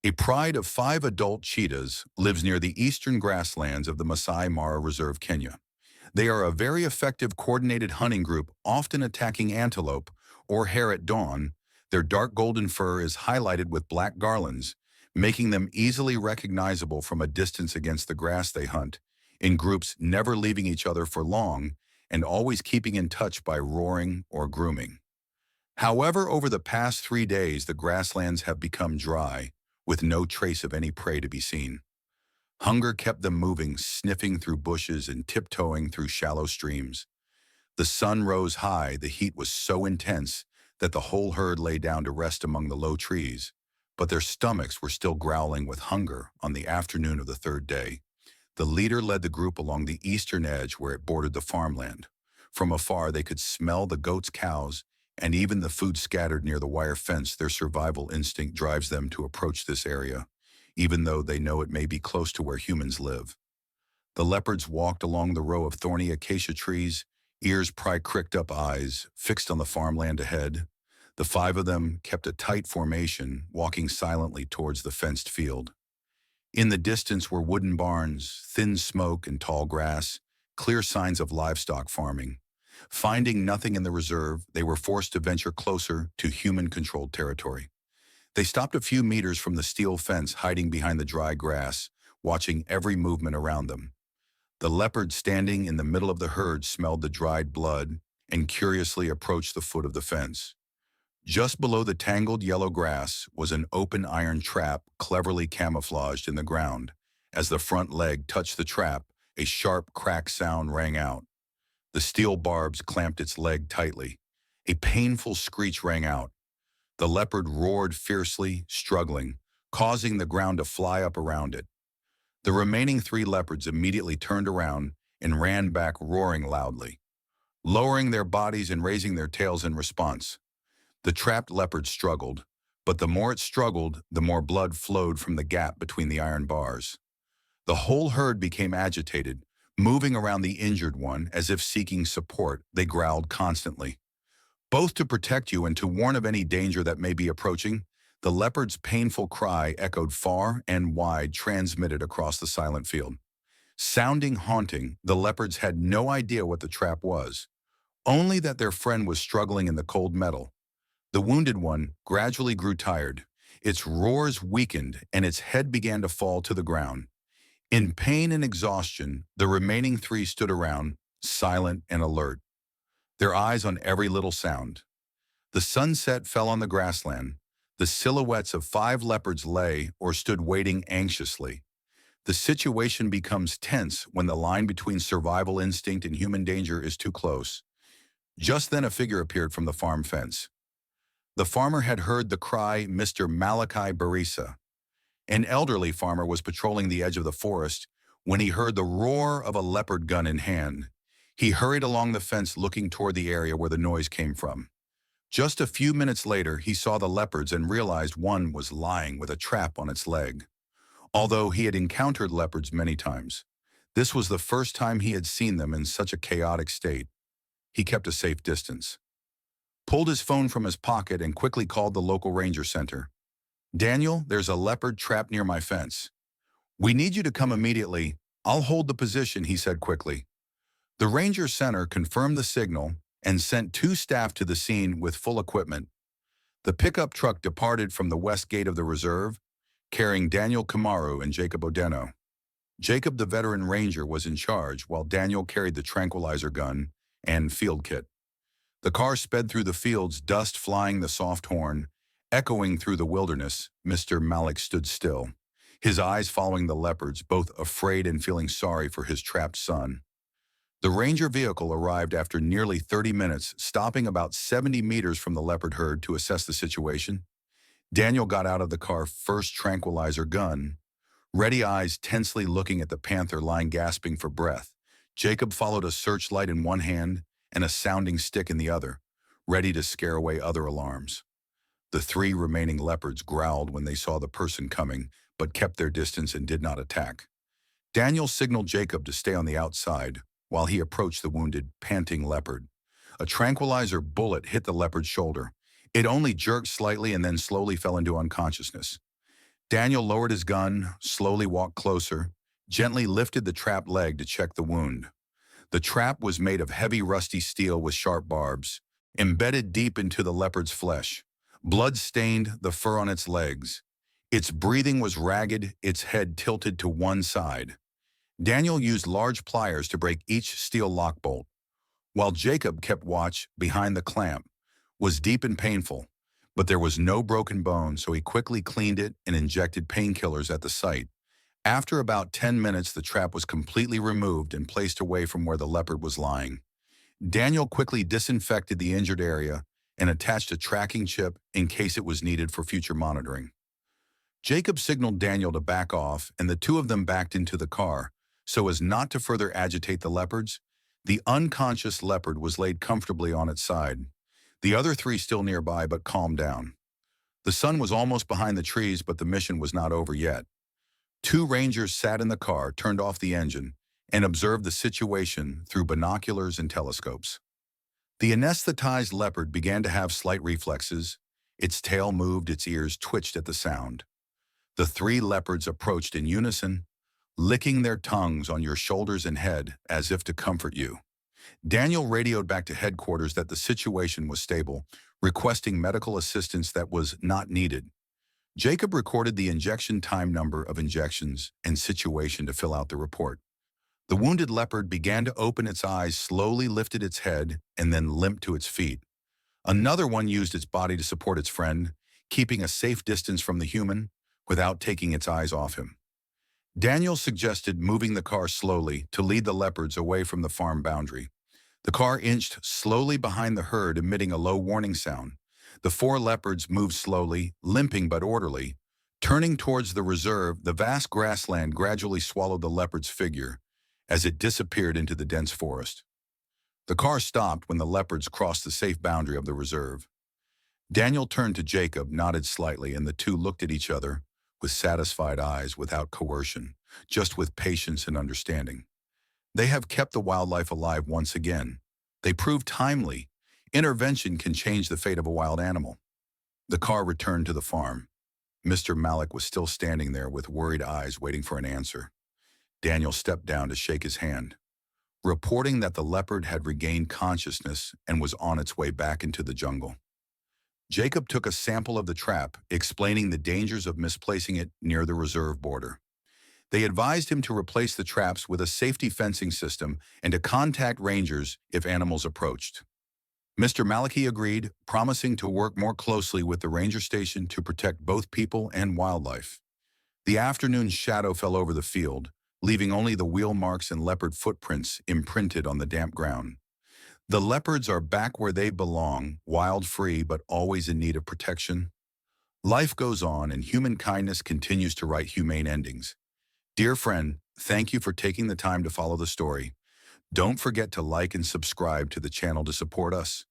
A pride of 5 adult cheetahs lives near the eastern grasslands of the Masai Mara Reserve, Kenya. They are a very effective coordinated hunting group, often attacking antelope or hare at dawn. Their dark golden fur is highlighted with black garlands, making them easily recognizable from a distance against the grass they hunt, in groups never leaving each other for long and always keeping in touch by roaring or grooming. However, over the past 3 days, the grasslands have become dry, with no trace of any prey to be seen. Hunger kept them moving, sniffing through bushes and tiptoeing through shallow streams. The sun rose high, the heat was so intense that the whole herd lay down to rest among the low trees, but their stomachs were still growling with hunger on the afternoon of the third day. The leader led the group along the eastern edge where it bordered the farmland. From afar, they could smell the goats, cows, and even the food scattered near the wire fence. Their survival instinct drives them to approach this area, even though they know it may be close to where humans live. The leopards walked along the row of thorny acacia trees, ears pricked up, eyes fixed on the farmland ahead. The 5 of them kept a tight formation, walking silently towards the fenced field. In the distance were wooden barns, thin smoke and tall grass, clear signs of livestock farming. Finding nothing in the reserve, they were forced to venture closer to human-controlled territory. They stopped a few meters from the steel fence, hiding behind the dry grass, watching every movement around them. The leopard standing in the middle of the herd smelled the dried blood and curiously approached the foot of the fence. Just below the tangled yellow grass was an open iron trap cleverly camouflaged in the ground. As the front leg touched the trap, a sharp crack sound rang out. The steel barbs clamped its leg tightly. A painful screech rang out. The leopard roared fiercely, struggling, causing the ground to fly up around it. The remaining 3 leopards immediately turned around and ran back, roaring loudly, lowering their bodies and raising their tails in response. The trapped leopard struggled, but the more it struggled, the more blood flowed from the gap between the iron bars. The whole herd became agitated, moving around the injured one as if seeking support. They growled constantly, both to protect you and to warn of any danger that may be approaching. The leopard's painful cry echoed far and wide, transmitted across the silent field. Sounding haunting, the leopards had no idea what the trap was, only that their friend was struggling in the cold metal. The wounded one gradually grew tired. Its roars weakened and its head began to fall to the ground. In pain and exhaustion, the remaining 3 stood around, silent and alert, their eyes on every little sound. The sunset fell on the grassland. The silhouettes of 5 leopards lay or stood waiting anxiously. The situation becomes tense when the line between survival instinct and human danger is too close. Just then a figure appeared from the farm fence. The farmer had heard the cry, Mr. Malachi Barisa. An elderly farmer was patrolling the edge of the forest when he heard the roar of a leopard, gun in hand. He hurried along the fence, looking toward the area where the noise came from. Just a few minutes later, he saw the leopards and realized one was lying with a trap on its leg. Although he had encountered leopards many times, this was the first time he had seen them in such a chaotic state. He kept a safe distance, pulled his phone from his pocket, and quickly called the local ranger center. "Daniel, there's a leopard trapped near my fence. We need you to come immediately. I'll hold the position," he said quickly. The ranger center confirmed the signal and sent 2 staff to the scene with full equipment. The pickup truck departed from the west gate of the reserve, carrying Daniel Kamaru and Jacob Odeno. Jacob, the veteran ranger, was in charge, while Daniel carried the tranquilizer gun and field kit. The car sped through the fields, dust flying, the soft horn echoing through the wilderness. Mr. Malik stood still, his eyes following the leopards, both afraid and feeling sorry for his trapped son. The ranger vehicle arrived after nearly 30 minutes, stopping about 70 meters from the leopard herd to assess the situation. Daniel got out of the car, first tranquilizer gun, ready, eyes tensely looking at the panther lying gasping for breath. Jacob followed, a searchlight in one hand and a sounding stick in the other, ready to scare away other alarms. The 3 remaining leopards growled when they saw the person coming, but kept their distance and did not attack. Daniel signaled Jacob to stay on the outside while he approached the wounded, panting leopard. A tranquilizer bullet hit the leopard's shoulder. It only jerked slightly and then slowly fell into unconsciousness. Daniel lowered his gun, slowly walked closer, gently lifted the trapped leg to check the wound. The trap was made of heavy rusty steel with sharp barbs, embedded deep into the leopard's flesh. Blood stained the fur on its legs. Its breathing was ragged, its head tilted to one side. Daniel used large pliers to break each steel lock bolt, while Jacob kept watch behind the clamp. Was deep and painful, but there was no broken bone, so he quickly cleaned it and injected painkillers at the site. After about 10 minutes, the trap was completely removed and placed away from where the leopard was lying. Daniel quickly disinfected the injured area and attached a tracking chip in case it was needed for future monitoring. Jacob signaled Daniel to back off, and the two of them backed into the car, so as not to further agitate the leopards. The unconscious leopard was laid comfortably on its side, the other three still nearby but calmed down. The sun was almost behind the trees, but the mission was not over yet. Two rangers sat in the car, turned off the engine, and observed the situation through binoculars and telescopes. The anesthetized leopard began to have slight reflexes. Its tail moved, its ears twitched at the sound. The three leopards approached in unison, licking their tongues on your shoulders and head as if to comfort you. Daniel radioed back to headquarters that the situation was stable, requesting medical assistance that was not needed. Jacob recorded the injection time, number of injections, and situation to fill out the report. The wounded leopard began to open its eyes, slowly lifted its head, and then limped to its feet. Another one used its body to support its friend, keeping a safe distance from the human without taking its eyes off him. Daniel suggested moving the car slowly to lead the leopards away from the farm boundary. The car inched slowly behind the herd, emitting a low warning sound. The four leopards moved slowly, limping but orderly. Turning towards the reserve, the vast grassland gradually swallowed the leopard's figure as it disappeared into the dense forest. The car stopped when the leopards crossed the safe boundary of the reserve. Daniel turned to Jacob, nodded slightly, and the two looked at each other with satisfied eyes, without coercion, just with patience and understanding. They have kept the wildlife alive once again. They proved timely. Intervention can change the fate of a wild animal. The car returned to the farm. Mr. Malik was still standing there with worried eyes, waiting for an answer. Daniel stepped down to shake his hand, reporting that the leopard had regained consciousness and was on its way back into the jungle. Jacob took a sample of the trap, explaining the dangers of misplacing it near the reserve border. They advised him to replace the traps with a safety fencing system and to contact rangers if animals approached. Mr. Maliki agreed, promising to work more closely with the ranger station to protect both people and wildlife. The afternoon's shadow fell over the field, leaving only the wheel marks and leopard footprints imprinted on the damp ground. The leopards are back where they belong, wild-free but always in need of protection. Life goes on, and human kindness continues to write humane endings. Dear friend, thank you for taking the time to follow the story. Don't forget to like and subscribe to the channel to support us.